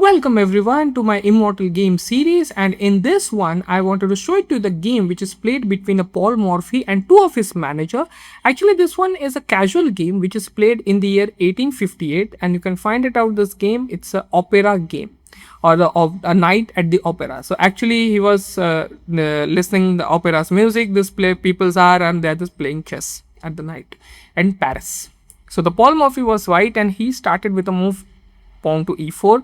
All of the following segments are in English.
Welcome everyone to my Immortal game series, and in this one I wanted to show it to you the game which is played between a Paul Morphy and two of his manager. Actually this one is a casual game which is played in the year 1858, and you can find it out this game. It's a opera game or a night at the opera. So actually he was listening the opera's music, this peoples are, and they're just playing chess at the night in Paris. So the Paul Morphy was white and he started with a move pawn to e4,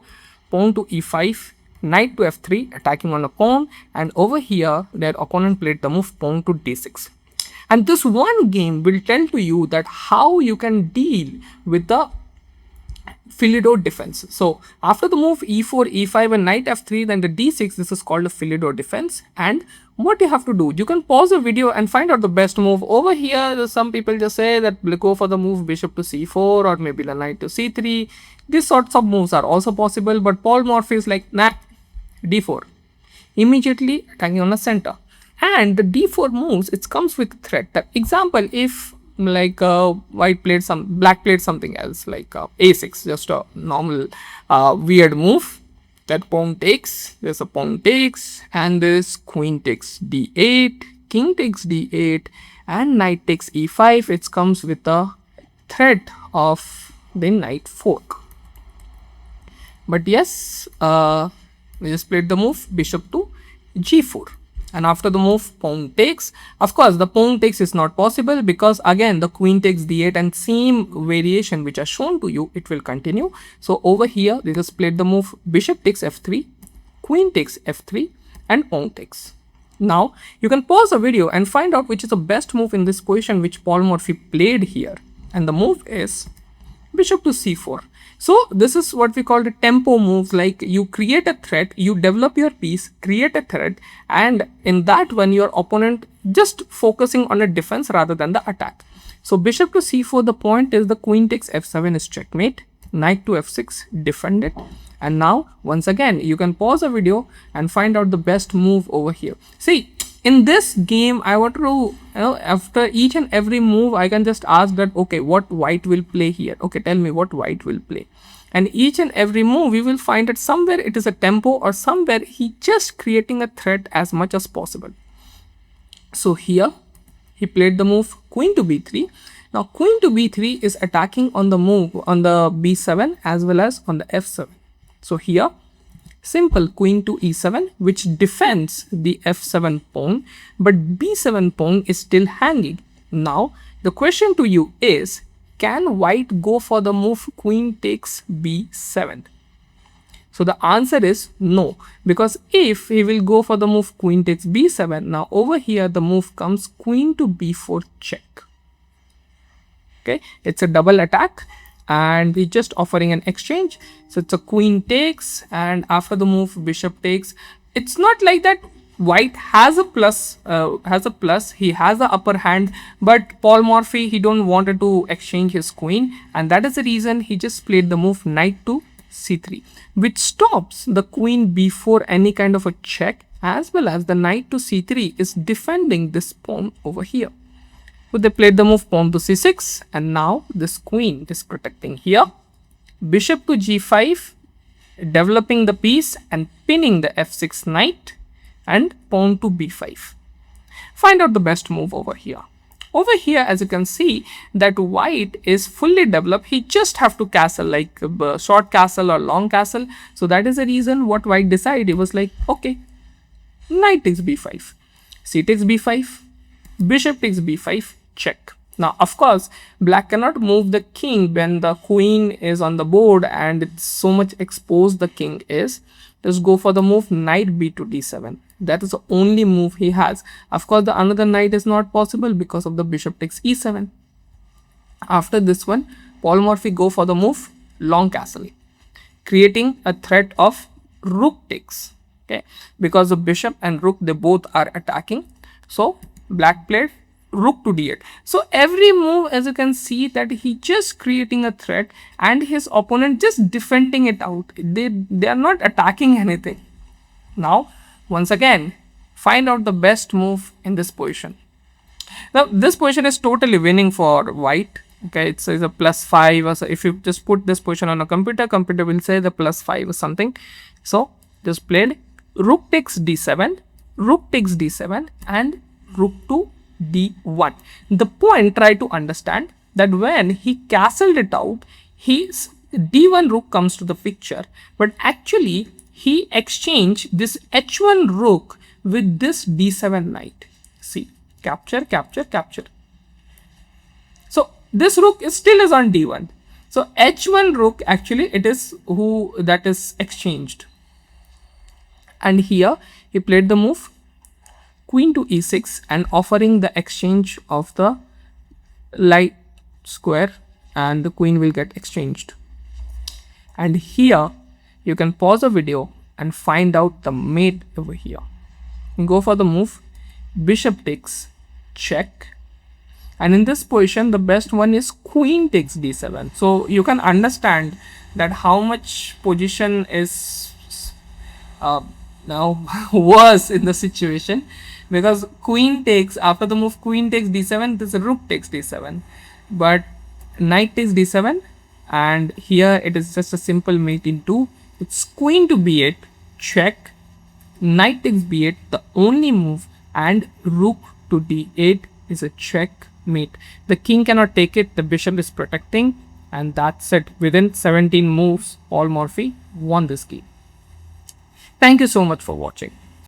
pawn to e5, knight to f3, attacking on a pawn, and over here their opponent played the move pawn to d6. And this one game will tell to you that how you can deal with the Philidor defense. So after the move e4, e5 and knight f3, then the d6, this is called a Philidor defense. And what you have to do, you can pause the video and find out the best move. Over here some people just say that go for the move bishop to c4 or maybe the knight to c3. These sorts of moves are also possible, but Paul Morphy is like, nah, d4, immediately attacking on the center. And the d4 moves, it comes with threat. That example, if like black played something else like a6, just a normal weird move, that pawn takes, there's a pawn takes, and this queen takes d8, king takes d8, and knight takes e5. It comes with the threat of the knight fork. But yes, we just played the move bishop to g4, and after the move pawn takes, of course the pawn takes is not possible because again the queen takes d8 and same variation which are shown to you, it will continue. So over here they just played the move bishop takes f3, queen takes f3, and pawn takes. Now you can pause the video and find out which is the best move in this position which Paul Morphy played here, and the move is bishop to c4. So this is what we call the tempo moves, like you create a threat, you develop your piece, create a threat, and in that one your opponent just focusing on a defense rather than the attack. So bishop to c4, the point is the queen takes f7 is checkmate, knight to f6, defend it. And now once again you can pause the video and find out the best move over here. See, in this game I want to, after each and every move I can just ask that, okay, what white will play here? Okay, tell me what white will play. And each and every move we will find that somewhere it is a tempo or somewhere he just creating a threat as much as possible. So here he played the move queen to b3. Now queen to b3 is attacking on the move on the b7 as well as on the f7. So here simple queen to e7 which defends the f7 pawn, but b7 pawn is still hanging. Now the question to you is, can white go for the move queen takes b7? So the answer is no, because if he will go for the move queen takes b7, now over here the move comes queen to b4 check. Okay, it's a double attack and we're just offering an exchange. So it's a queen takes, and after the move bishop takes. It's not like that white has a plus, he has the upper hand, but Paul Morphy, he don't wanted to exchange his queen, and that is the reason he just played the move knight to c3, which stops the queen b4 any kind of a check, as well as the knight to c3 is defending this pawn over here. So they played the move pawn to c6, and now this queen is protecting here. Bishop to g5, developing the piece and pinning the f6 knight, and pawn to b5. Find out the best move over here. Over here, as you can see that white is fully developed. He just have to castle, like short castle or long castle. So that is the reason what white decided. He was like, okay, knight takes b5, c takes b5, bishop takes b5, check. Now of course black cannot move the king when the queen is on the board and it's so much exposed the king is. Just go for the move knight b to d7. That is the only move he has. Of course the another knight is not possible because of the bishop takes e7. After this one Paul Morphy go for the move long castle, creating a threat of rook takes. Okay, because the bishop and rook, they both are attacking. So black played rook to d8. So every move, as you can see, that he just creating a threat and his opponent just defending it out. They are not attacking anything. Now once again find out the best move in this position. Now this position is totally winning for white. Okay, it says a +5, or so if you just put this position on a computer will say the +5 or something. So just played rook takes d7, rook takes d7, and rook to d1. The point, try to understand that when he castled it out, his d1 rook comes to the picture, but actually he exchanged this h1 rook with this d7 knight. See, capture, capture, capture. So this rook is still is on d1. So h1 rook, actually it is who that is exchanged. And here he played the move queen to e6 and offering the exchange of the light square, and the queen will get exchanged. And here you can pause the video and find out the mate over here. Go for the move bishop takes check, and in this position the best one is queen takes d7. So you can understand that how much position is now worse in the situation, because queen takes, after the move queen takes d7, this rook takes d7, but knight takes d7, and here it is just a simple mate in 2. It's queen to b8 check, knight takes b8 the only move, and rook to d8 is a checkmate. The king cannot take it, the bishop is protecting, and that's it. Within 17 moves, Paul Morphy won this game. Thank you so much for watching.